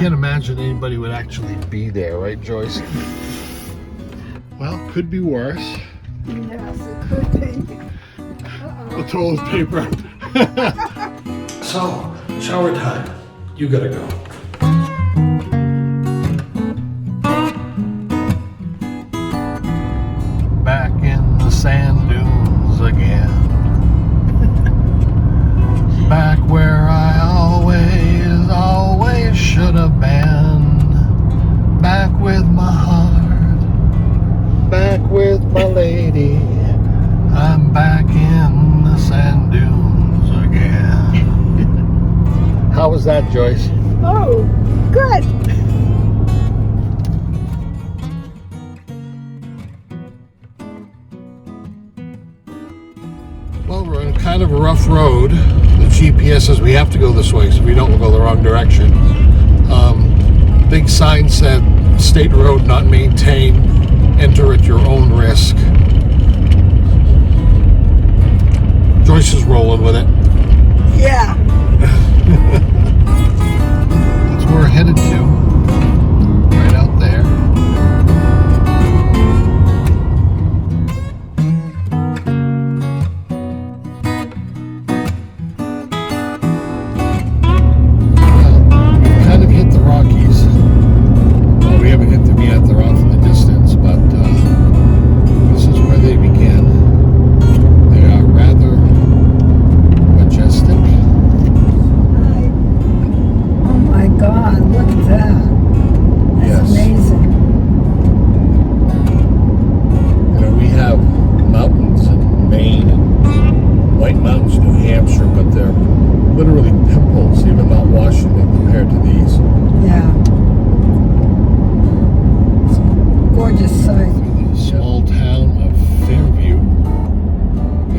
can't imagine anybody would actually be there, right, Joyce? Well, could be worse. Yes, it could be. The toilet paper. So, shower time. You gotta go. Back in the sand dunes again. Back where I always should have been. Back with my heart. Back with my lady. I'm back in the sand dunes again. How was that, Joyce? Oh, good. Well, we're on kind of a rough road. The GPS says we have to go this way, so we don't go the wrong direction. Big sign said, state road not maintained, enter at your own risk. Joyce is rolling with it. Yeah. That's where we're headed to. Right out there. Well, we kind of hit the Rockies. Well, we haven't hit them yet. They're off in the distance, but this is where they begin. They are rather majestic. Oh my God, look at that. That's Yes. amazing. You know, we have mountains in Maine and White Mountains, New Hampshire, but they're literally pimples, even Mount Washington, compared to these. Yeah. Gorgeous sight. The small town of Fairview,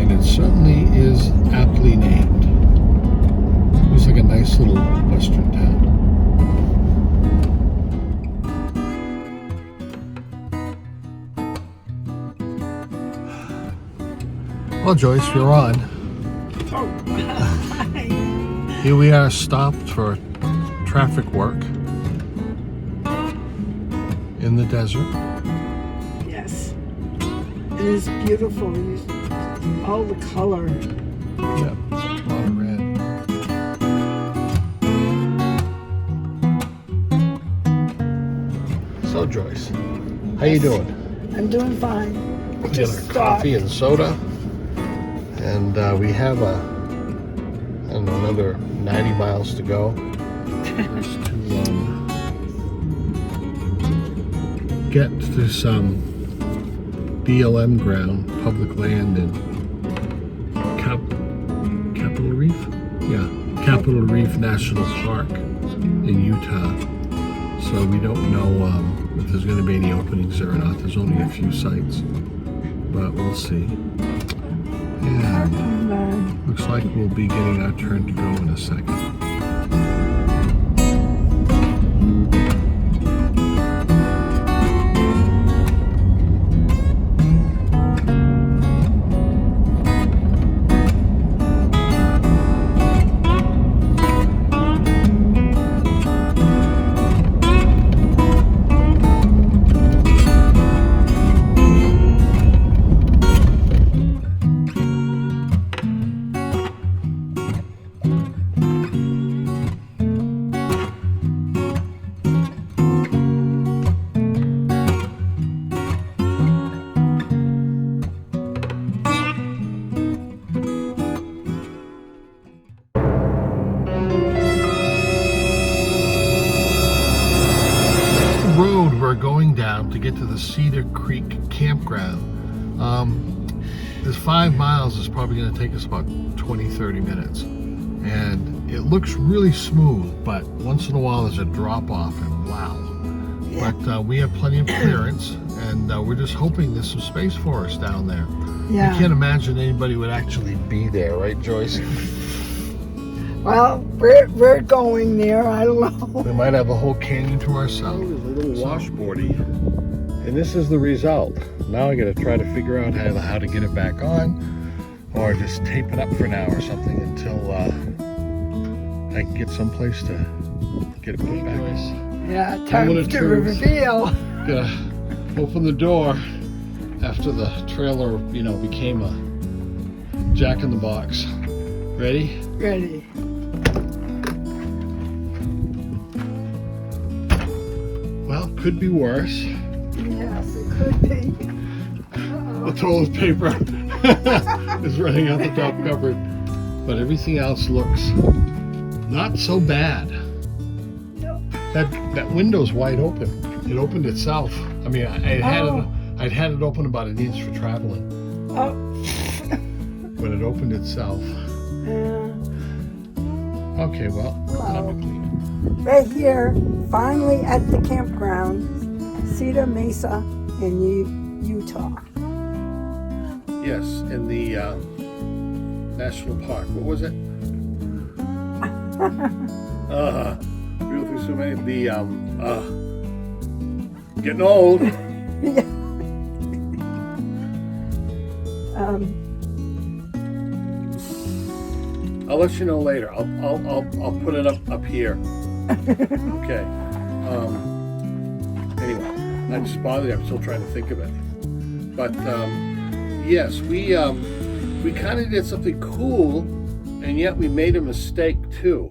and it certainly is aptly named. Looks like a nice little western town. Well, Joyce, you're on. Oh, hi. Here we are stopped for traffic work in the desert. Yes. It is beautiful. All the color. Yeah, a lot of red. So, Joyce, how you doing? I'm doing fine. We got Just our coffee and soda, and we have I don't know, another 90 miles to go. Just to get to some BLM ground, public land in Capitol Reef? Yeah, Capitol Reef National Park in Utah. So we don't know if there's going to be any openings there or not. There's only a few sites, but we'll see. And looks like we'll be getting our turn to go in a second. Road we're going down to get to the Cedar Creek Campground. This 5 miles is probably going to take us about 20-30 minutes, and it looks really smooth, but once in a while there's a drop off, and wow. Yeah. But we have plenty of clearance, and we're just hoping there's some space for us down there. Yeah. You can't imagine anybody would actually be there, right, Joyce? Well, we're going there. I don't know. We might have a whole canyon to ourselves. A little washboardy. And this is the result. Now I got to try to figure out how to get it back on, or just tape it up for now or something until I can get someplace to get it put back. Yeah, Moment time of to truth. reveal. Gonna open the door after the trailer, became a jack-in-the-box. Ready? Ready. Well, could be worse. Yes, it could be. The toilet paper is running out the top cupboard, but everything else looks not so bad. Nope. That window's wide open. It opened itself. I mean, I'd had it open about an inch for traveling, Oh. but it opened itself. Okay, well, time to clean it. Right here, finally at the campground, Cedar Mesa in Utah. Yes, in the National Park. What was it? People think so many. Getting old. I'll let you know later. I'll put it up here. Okay. Anyway, I just bothered you. I'm still trying to think of it. But yes, we kind of did something cool, and yet we made a mistake too.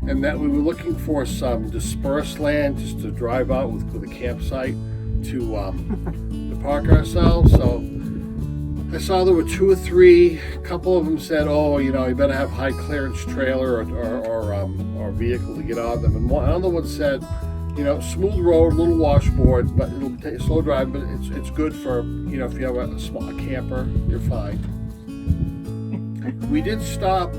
And that we were looking for some dispersed land just to drive out with a campsite to park ourselves. So I saw there were 2 or 3. A couple of them said, "Oh, you better have high clearance trailer or vehicle to get on them." And another one said, smooth road, little washboard, but it'll take slow drive. But it's good for if you have a small camper, you're fine. We did stop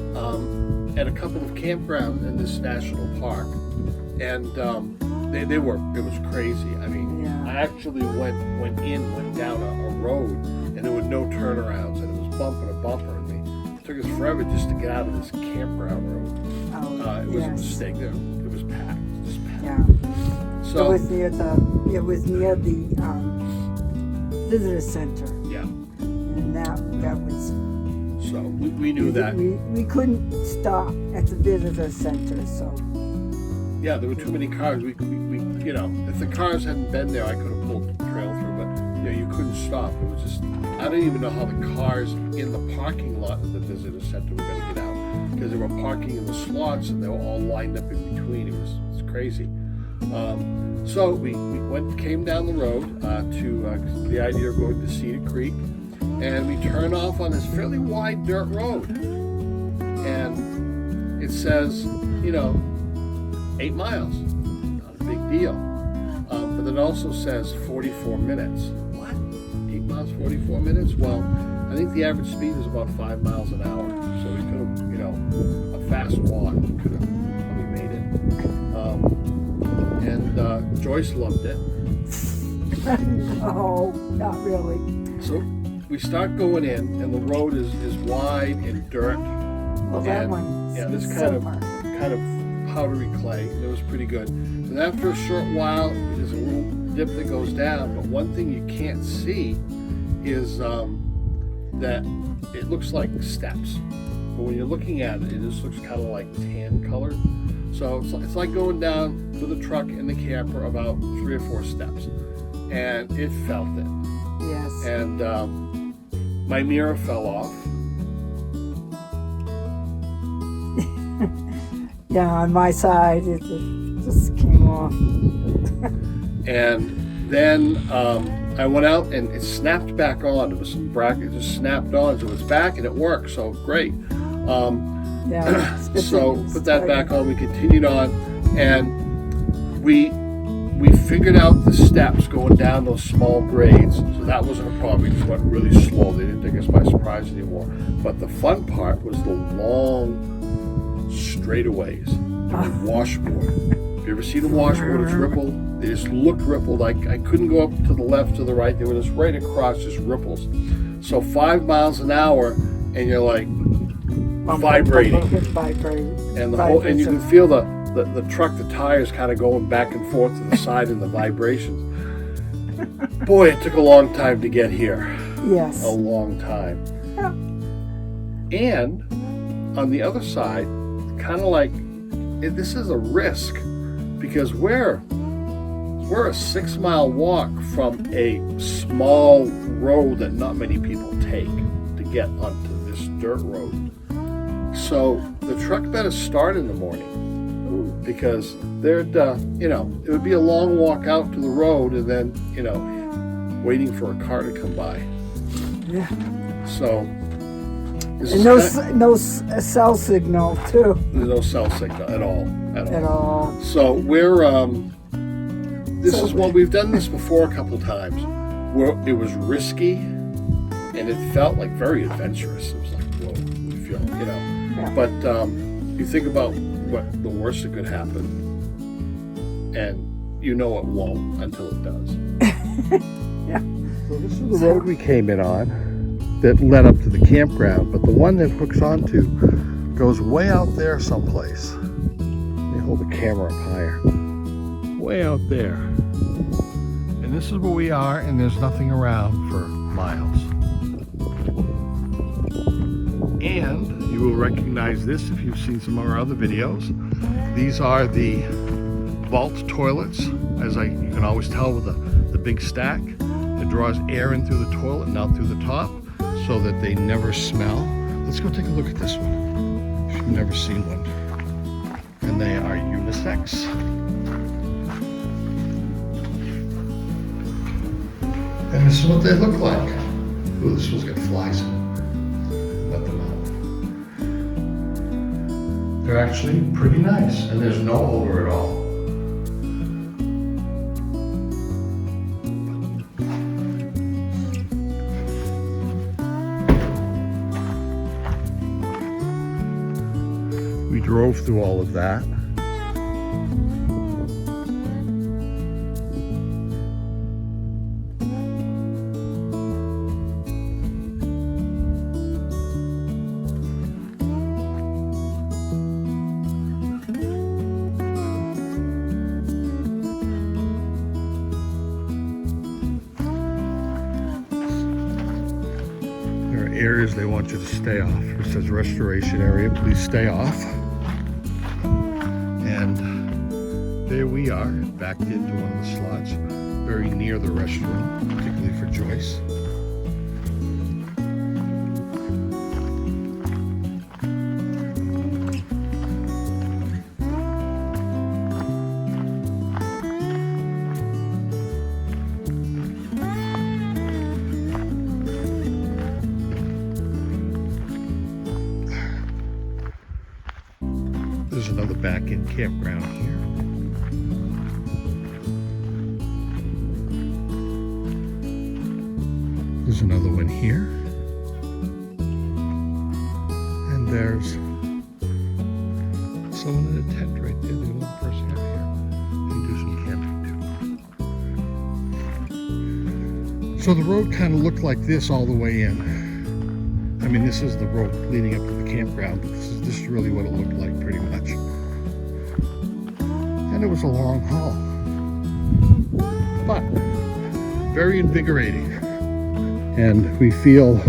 at a couple of campgrounds in this national park, and it was crazy. I mean, Yeah. I actually went down a road, and there were no turnarounds, and it was bumper to bumper. And it took us forever just to get out of this campground road. Oh, It was a yes. mistake. It was packed, just packed. Yeah. So It was near the visitor center, yeah, and that was. so we knew that. We couldn't stop at the visitor center, so. Yeah, there were too many cars. We if the cars hadn't been there, I could have pulled the trail through, but you couldn't stop. It was just, I don't even know how the cars in the parking lot of the visitor center were going to get out, because they were parking in the slots and they were all lined up in between. It was crazy. So we came down the road to the idea of going to Cedar Creek, and we turned off on this fairly wide dirt road, and it says 8 miles, not a big deal, but it also says 44 minutes. What? 8 miles, 44 minutes? Well, I think the average speed is about 5 miles an hour, so we could have, a fast walk, we could have probably made it. And Joyce loved it. No, not really. So we start going in, and the road is wide and dirt. Well, that And, one. yeah, this kind of powdery clay. It was pretty good. And after a short while, there's a little dip that goes down. But one thing you can't see is that it looks like steps. But when you're looking at it, it just looks kind of like tan colored. So it's like going down with a truck and the camper about 3 or 4 steps. And it felt it. Yes. And my mirror fell off. Yeah, on my side, it just came off. And then I went out and it snapped back on. There was some bracket, just snapped on, so it's back and it worked. So great. Yeah. So put that back on. We continued on, and we figured out the steps going down those small grades. So that wasn't a problem. We just went really slow. They didn't take us by surprise anymore. But the fun part was the long straightaways, washboard. If you ever see the washboard, it's rippled. They just looked rippled. I couldn't go up to the left or the right. They were just right across, just ripples. So 5 miles an hour, and you're like vibrating, and the whole, and you can feel the truck, the tires kind of going back and forth to the side in the vibrations. Boy, it took a long time to get here. Yes. A long time. Yeah. And on the other side, kind of like, this is a risk, because we're a 6-mile walk from a small road that not many people take to get onto this dirt road. So the truck better start in the morning, because there'd, it would be a long walk out to the road and then, waiting for a car to come by. Yeah. So. And no cell signal too. There's no cell signal at all. At all. So we're, we've done this before a couple times, where it was risky and it felt like very adventurous. It was like, whoa, we feel, Yeah. But you think about what the worst that could happen, and it won't until it does. Yeah. So this is the road we came in on that led up to the campground, but the one that hooks onto goes way out there someplace. Let me hold the camera up higher. Way out there. And this is where we are, and there's nothing around for miles. And you will recognize this if you've seen some of our other videos. These are the vault toilets, you can always tell with the big stack. It draws air in through the toilet and out through the top, so that they never smell. Let's go take a look at this one. If you've never seen one. And they are unisex. And this is what they look like. Ooh, this one's got flies in it. Let them out. They're actually pretty nice, and there's no odor at all. We drove through all of that. There are areas they want you to stay off. It says restoration area, please stay off. And there we are, backed into one of the slots, very near the restroom, particularly for Joyce. There's another back-in campground here. There's another one here. And there's someone in a tent right there, the only person out here. And do some camping too. So the road kind of looked like this all the way in. I mean, this is the road leading up to the campground. This is really what it looked like, pretty much. And it was a long haul, but very invigorating. And we feel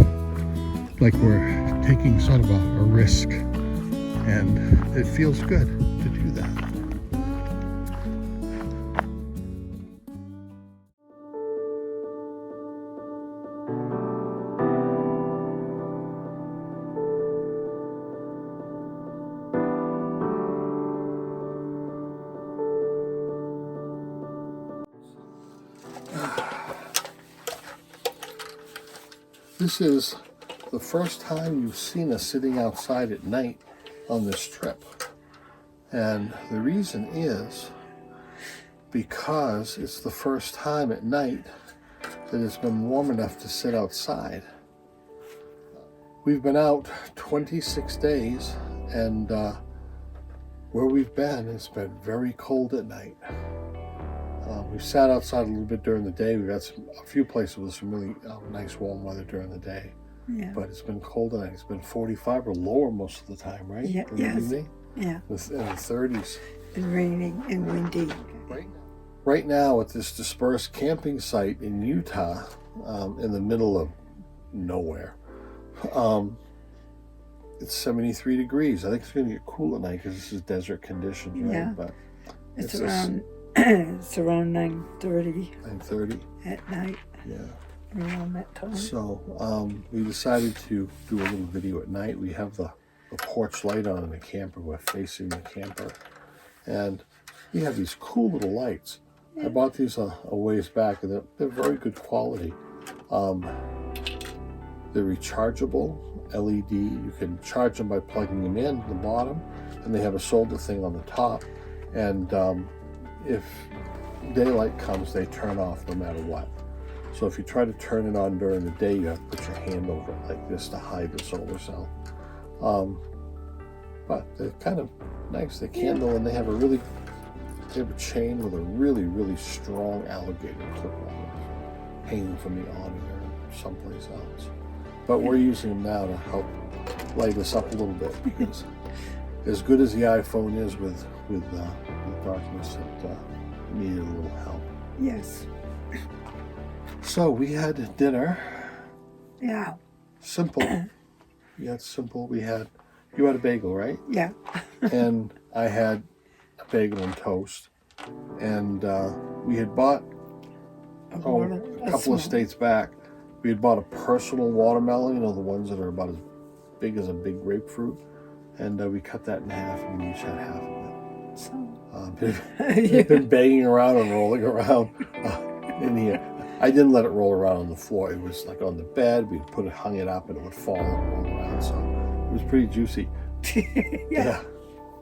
like we're taking sort of a risk, and it feels good to do that. This is the first time you've seen us sitting outside at night on this trip. And the reason is because it's the first time at night that it's been warm enough to sit outside. We've been out 26 days, and where we've been, it's been very cold at night. We've sat outside a little bit during the day. We've had a few places with some really nice warm weather during the day. Yeah. But it's been cold at night. It's been 45 or lower most of the time, right? Yeah, In the yes. evening? Yeah. In the 30s. And raining and windy. Right now at this dispersed camping site in Utah, in the middle of nowhere, it's 73 degrees. I think it's going to get cool at night because this is desert conditions, right? Yeah. But It's around it's around 9:30 9:30 at night. Yeah. Around that time. So we decided to do a little video at night. We have the porch light on in the camper. We're facing the camper, and we have these cool little lights. I bought these a ways back, and they're very good quality. They're rechargeable LED. You can charge them by plugging them in at the bottom, and they have a solder thing on the top. And if daylight comes, they turn off no matter what. So if you try to turn it on during the day, you have to put your hand over it like this to hide the solar cell. But they're kind of nice. They candle, and they have a chain with a really, really strong alligator clip on it, hanging from the awning or someplace else. But we're using them now to help light us up a little bit, because as good as the iPhone is with darkness, it needed a little help. Yes. So we had dinner. Yeah. Simple. We had simple. You had a bagel, right? Yeah. And I had a bagel and toast. And we had bought, a couple of states back, we had bought a personal watermelon, the ones that are about as big as a big grapefruit. And we cut that in half, and we each had half of it. So it's been banging around and rolling around in here. I didn't let it roll around on the floor. It was like on the bed. We hung it up, and it would fall and roll around. So it was pretty juicy. Yeah.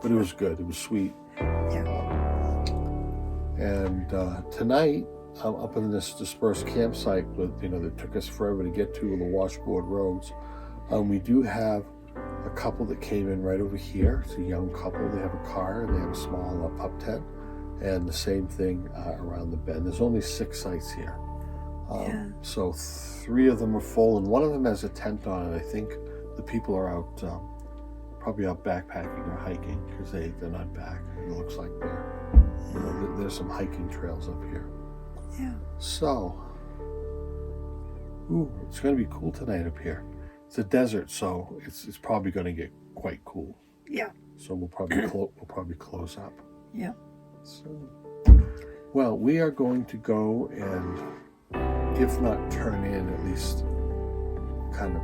But it was good. It was sweet. Yeah. And tonight, I'm up in this dispersed campsite that took us forever to get to, the washboard roads. We do have a couple that came in right over here. It's a young couple. They have a car, and they have a small pup tent. And the same thing around the bend. There's only 6 sites here. So 3 of them are full, and one of them has a tent on it. I think the people are out, probably out backpacking or hiking, because they're not back. It looks like there's some hiking trails up here. Yeah. So, it's going to be cool tonight up here. It's a desert, so it's probably going to get quite cool. Yeah. So we'll probably close up. Yeah. So, well, we are going to go and, if not turn in, at least kind of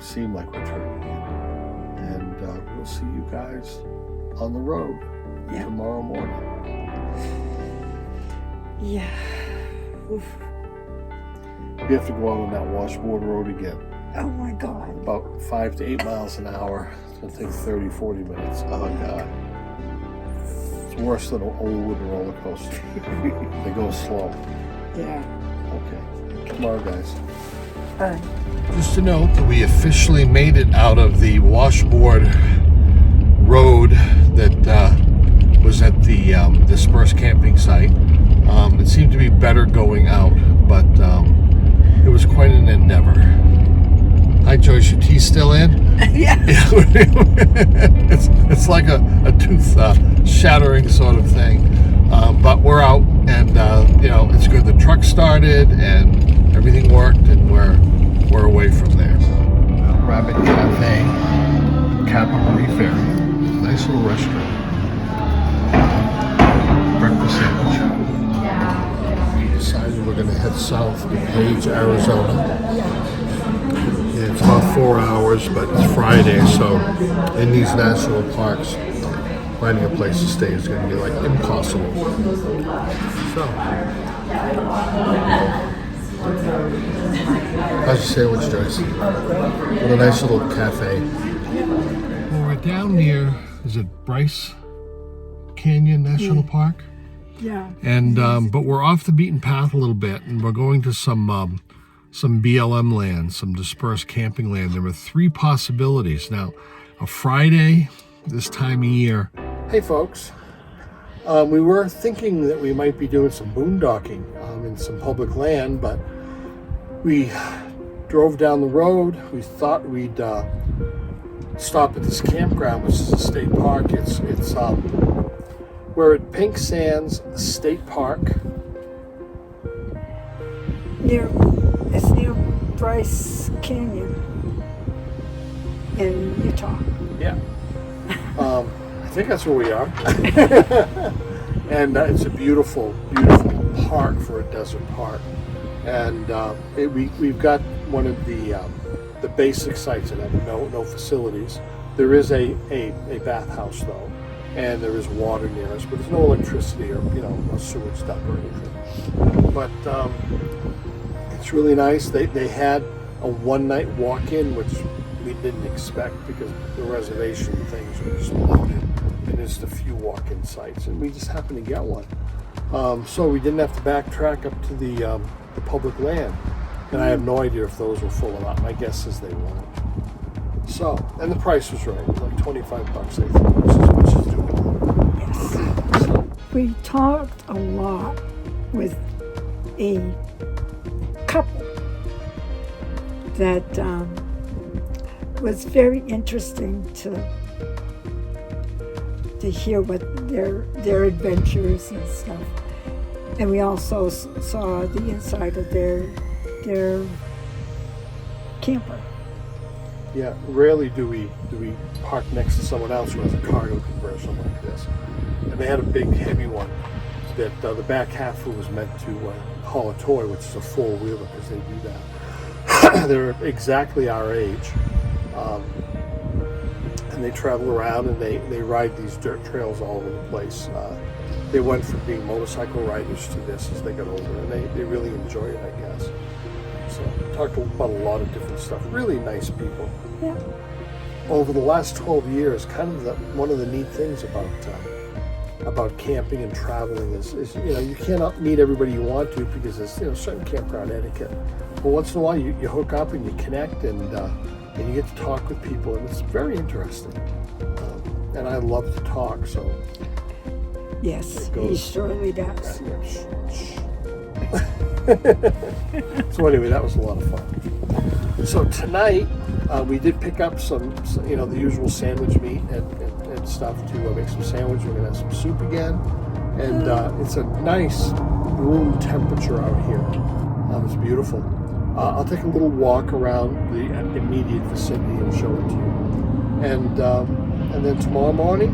seem like we're turning in. And we'll see you guys on the road tomorrow morning. Yeah. Oof. We have to go out on that washboard road again. Oh my God. About 5 to 8 miles an hour. It's going to take 30, 40 minutes. Oh God. It's worse than an old wooden roller coaster. They go slow. Yeah. Okay. Tomorrow, guys. Just to note that we officially made it out of the washboard road that was at the dispersed camping site. It seemed to be better going out, but it was quite an endeavor. Hi, Joyce, your tea's still in? Yeah. It's like a tooth shattering sort of thing. But we're out, and it's good. The truck started, and everything worked, and we're away from there. Rabbit Cafe, Capitol Reef area. Nice little restaurant. Breakfast sandwich. We decided we're going to head south to Page, Arizona. It's about 4 hours, but it's Friday, so in these national parks, finding a place to stay is going to be like impossible. So, how's your sandwich, Joyce? What a nice little cafe. Well, we're down near, is it Bryce Canyon National Park? Yeah. And but we're off the beaten path a little bit, and we're going to some BLM land, some dispersed camping land. There were 3 possibilities. Now, a Friday, this time of year. Hey folks, we were thinking that we might be doing some boondocking in some public land, but we drove down the road. We thought we'd stop at this campground, which is a state park. We're at Pink Sands State Park. It's near Bryce Canyon in Utah. Yeah. I think that's where we are. And it's a beautiful, beautiful park for a desert park. And we've got one of the basic sites in it, no facilities. There is a bathhouse though, and there is water near us, but there's no electricity or a sewage duct or anything. But it's really nice. They had a one-night walk-in, which we didn't expect because the reservation things were just loaded, and there's a few walk-in sites, and we just happened to get one. So we didn't have to backtrack up to the public land, and I have no idea if those were full or not. My guess is they weren't. So, and the price was right. It was like $25, I think, which is doable. Yes. So, We talked a lot with a couple that was very interesting to hear what their adventures and stuff. And we also saw the inside of their camper. yeah, rarely do we park next to someone else who has a cargo conversion like this. And they had a big, heavy one that the back half was meant to haul a toy, which is a four-wheeler, because they do that. They're exactly our age. And they travel around and they ride these dirt trails all over the place. They went from being motorcycle riders to this as they got older, and they really enjoy it, I guess. So talked about a lot of different stuff. Really nice people. Yeah. Over the last 12 years, kind of one of the neat things about camping and traveling is you cannot meet everybody you want to because there's certain campground etiquette. But once in a while you hook up and you connect and you get to talk with people, and it's very interesting. And I love to talk, so. Yes, he surely does. So anyway, that was a lot of fun. So tonight we did pick up some the usual sandwich meat and stuff to make some sandwich. We're gonna have some soup again, and it's a nice room temperature out here. It's beautiful. I'll take a little walk around the immediate vicinity and show it to you. And then tomorrow morning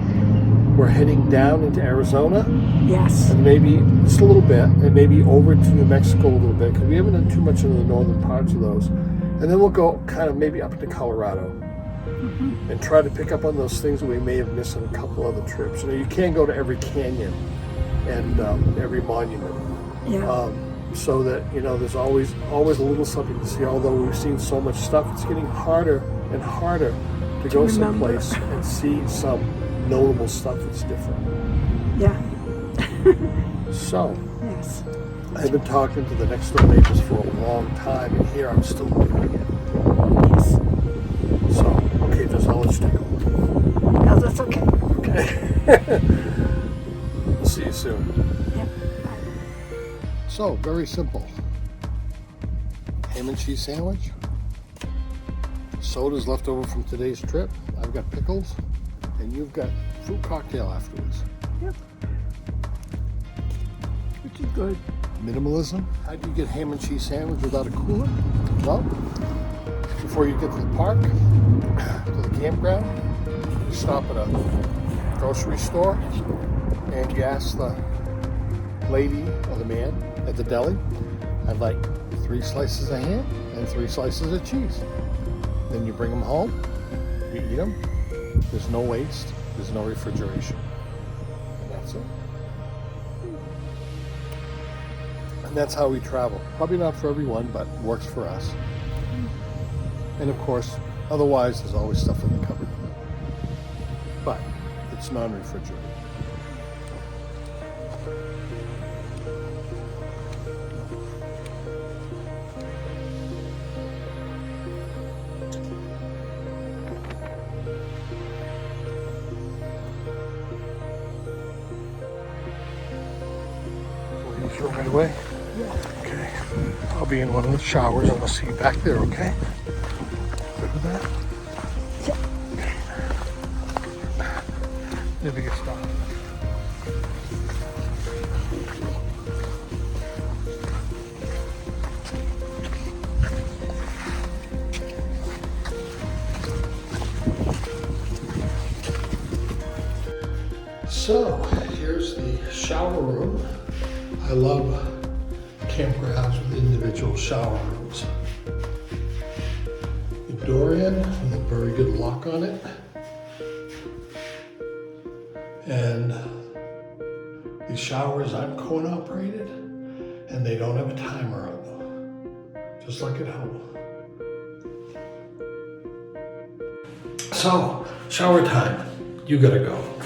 we're heading down into Arizona. Yes. And maybe just a little bit, and maybe over to New Mexico a little bit, because we haven't done too much in the northern parts of those. And then we'll go kind of maybe up to Colorado and try to pick up on those things that we may have missed on a couple other trips. You can't go to every canyon and every monument. Yeah. So that there's always a little something to see. Although we've seen so much stuff, it's getting harder and harder to go remember. someplace and see some notable stuff that's different. Yeah. So, Yes. I've been talking to the next door neighbors for a long time, and here I'm still doing it. Yes. So, okay, just I'll let you take over. No, that's okay. Okay. See you soon. Yeah. So, very simple. Ham and cheese sandwich. Soda's left over from today's trip. I've got pickles, and you've got fruit cocktail afterwards. Yep. Which is good. Minimalism. How do you get ham and cheese sandwich without a cooler? Well, before you get to the park, to the campground, you stop at a grocery store and you ask the lady or the man at the deli, I'd like 3 slices of ham and 3 slices of cheese. Then you bring them home, you eat them. There's no waste, there's no refrigeration. And that's it. And that's how we travel. Probably not for everyone, but works for us. And of course, otherwise, there's always stuff in the cupboard. But it's non-refrigerated. Will you throw right away? Yeah. Okay. I'll be in one of the showers and I'll see you back there, okay? Good with that? Yeah. Maybe get started. So here's the shower room. I love campgrounds with individual shower rooms. The door in with a very good lock on it. And these showers aren't coin operated and they don't have a timer on them, just like at home. So, shower time, you gotta go.